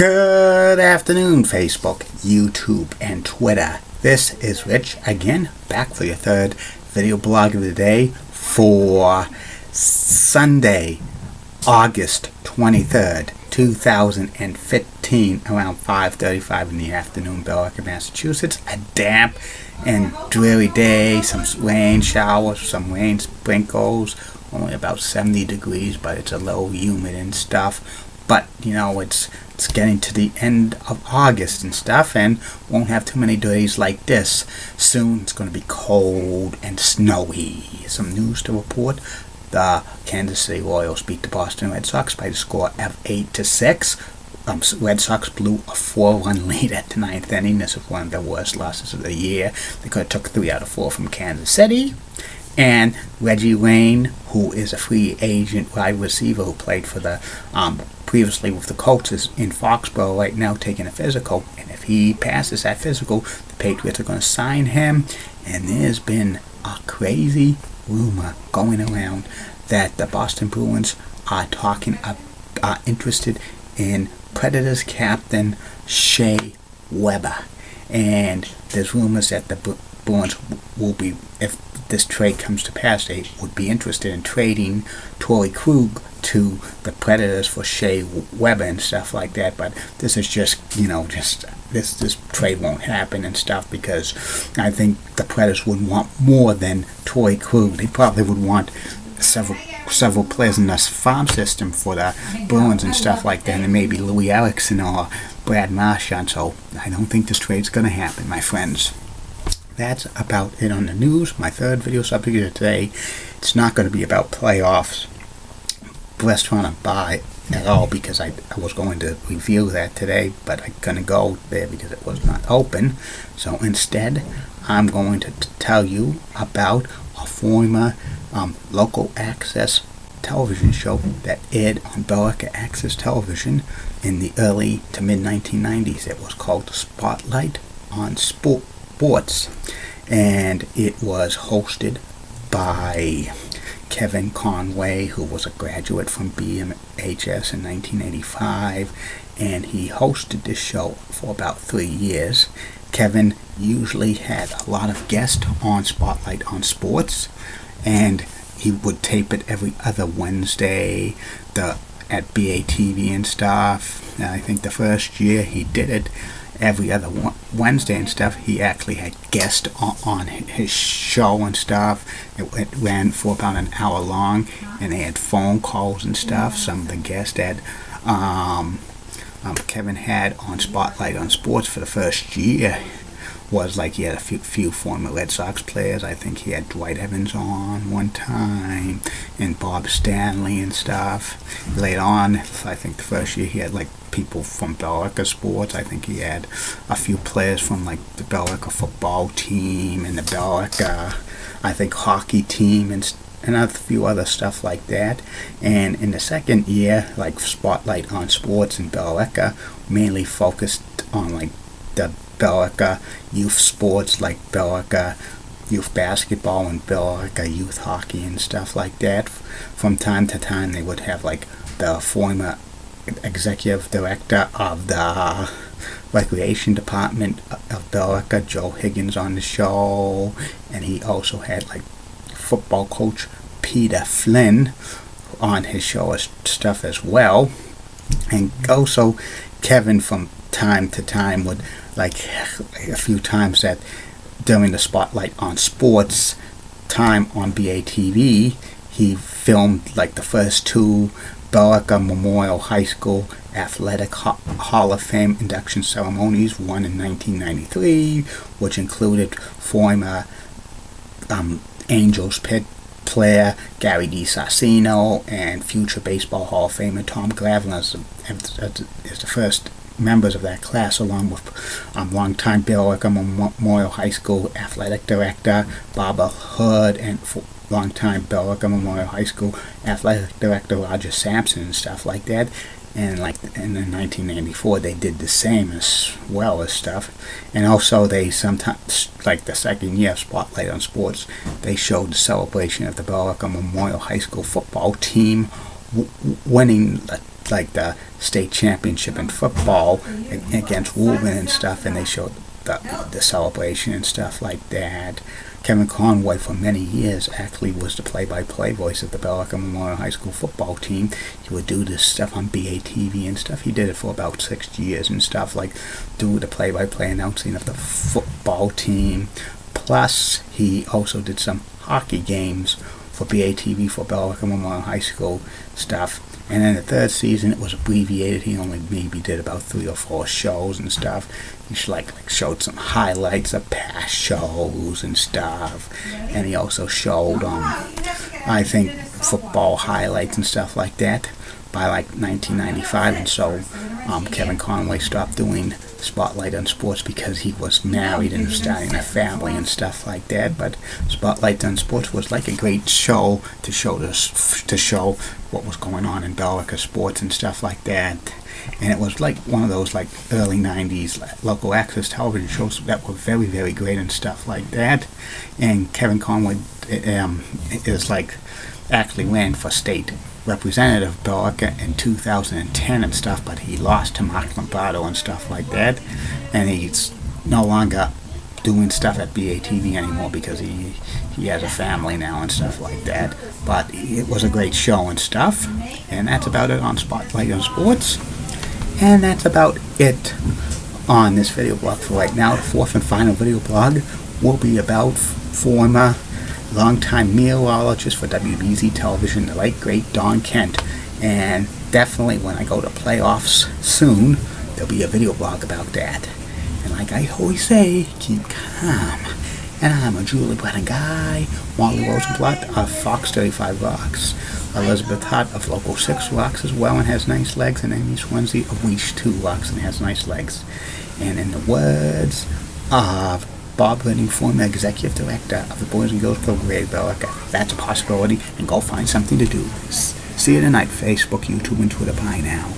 Good afternoon, Facebook, YouTube, and Twitter. This is Rich, again, back for your third video blog of the day for Sunday, August 23rd, 2015, around 5:35 in the afternoon, Billerica, Massachusetts. A damp and dreary day, some rain showers, some rain sprinkles, only about 70 degrees, but it's a little humid and stuff. But, you know, it's getting to the end of August and stuff, and won't have too many days like this. Soon it's going to be cold and snowy. Some news to report. The Kansas City Royals beat the Boston Red Sox by the score of 8-6. Red Sox blew a 4-1 lead at the ninth inning. This is one of the worst losses of the year. They could have took 3 out of 4 from Kansas City. And Reggie Wayne, who is a free agent wide receiver who played for the previously with the Colts, is in Foxborough right now taking a physical. And if he passes that physical, the Patriots are going to sign him. And there's been a crazy rumor going around that the Boston Bruins are interested in Predators captain Shea Weber. And there's rumors that the Bruins will be, if this trade comes to pass, they would be interested in trading Torrey Krug to the Predators for Shea Weber and stuff like that. But this is just, this trade won't happen and stuff, because I think the Predators would want more than Torrey Krug. They probably would want several players in this farm system for the Bruins and stuff like that, and maybe Louis Erickson or Brad Marchand. So I don't think this trade's going to happen, my friends. That's about it on the news. My third video subject of today, it's not going to be about playoffs, restaurant or bar at all, because I was going to review that today, but I'm going to go there because it was not open. So instead, I'm going to tell you about a former local access television show that aired on Billerica Access Television in the early to mid 1990s. It was called Spotlight on Sports, and it was hosted by Kevin Conway, who was a graduate from BMHS in 1985, and he hosted this show for about 3 years. Kevin usually had a lot of guests on Spotlight on Sports, and he would tape it every other Wednesday at BATV and stuff. And I think the first year he did it every other Wednesday and stuff, he actually had guests on his show and stuff. It ran for about an hour long, and they had phone calls and stuff. Some of the guests that Kevin had on Spotlight on Sports for the first year was like, he had a few former Red Sox players. I think he had Dwight Evans on one time, and Bob Stanley and stuff. Later on, I think the first year he had like people from Billerica Sports. I think he had a few players from like the Billerica football team and the Billerica, I think, hockey team and a few other stuff like that. And in the second year, like Spotlight on Sports in Billerica mainly focused on like the Billerica youth sports, like Billerica youth basketball and Billerica youth hockey and stuff like that. From time to time, they would have like the former executive director of the recreation department of Billerica, Joe Higgins, on the show, and he also had like football coach Peter Flynn on his show as stuff as well. And also Kevin from time to time would, like a few times that during the Spotlight on Sports time on BATV, he filmed like the first 2 Billerica Memorial High School Athletic Hall of Fame induction ceremonies, one in 1993, which included former Angels player Gary DiSarcino and future Baseball Hall of Famer Tom Glavine as the first members of that class, along with longtime Billerica Memorial High School Athletic Director Barbara Hood and longtime Billerica Memorial High School Athletic Director Roger Sampson and stuff like that. And like in 1994, they did the same as well as stuff. And also they sometimes, like the second year of Spotlight on Sports, they showed the celebration of the Billerica Memorial High School football team winning the like the state championship in football against Woburn and stuff, and they showed the celebration and stuff like that. Kevin Conway for many years actually was the play-by-play voice of the Bell Memorial High School football team. He would do this stuff on batv and stuff. He did it for about 6 years and stuff, like do the play-by-play announcing of the football team. Plus, he also did some hockey games for BATV for Bell Memorial High School stuff. And in the third season, it was abbreviated. He only maybe did about 3 or 4 shows and stuff. He showed some highlights of past shows and stuff. And he also showed, I think, football highlights and stuff like that by like 1995. And so Kevin Conway stopped doing Spotlight on Sports because he was married and starting a family and stuff like that. But Spotlight on Sports was like a great show to show what was going on in Belica sports and stuff like that. And it was like one of those like early 90s local access television shows that were very, very great and stuff like that. And Kevin Conway is like actually ran for state representative of Belica in 2010 and stuff, but he lost to Mark Lombardo and stuff like that, and he's no longer doing stuff at BATV anymore because he has a family now and stuff like that. But it was a great show and stuff, and that's about it on Spotlight on Sports. And that's about it on this video blog for right now. The fourth and final video blog will be about former longtime meteorologist for WBZ television, the late great Don Kent. And definitely when I go to playoffs soon, there'll be a video blog about that. And like I always say, keep calm. And I'm a Julie Brennan guy, Molly Rosenblatt of Fox 35 Rocks, Elizabeth Hutt of Local 6 Rocks as well and has nice legs, and Amy Swansea of Weesh 2 Rocks and has nice legs. And in the words of Bob Redding, former executive director of the Boys and Girls Club Greater Belica, that's a possibility, and go find something to do. See you tonight, Facebook, YouTube, and Twitter. Bye now.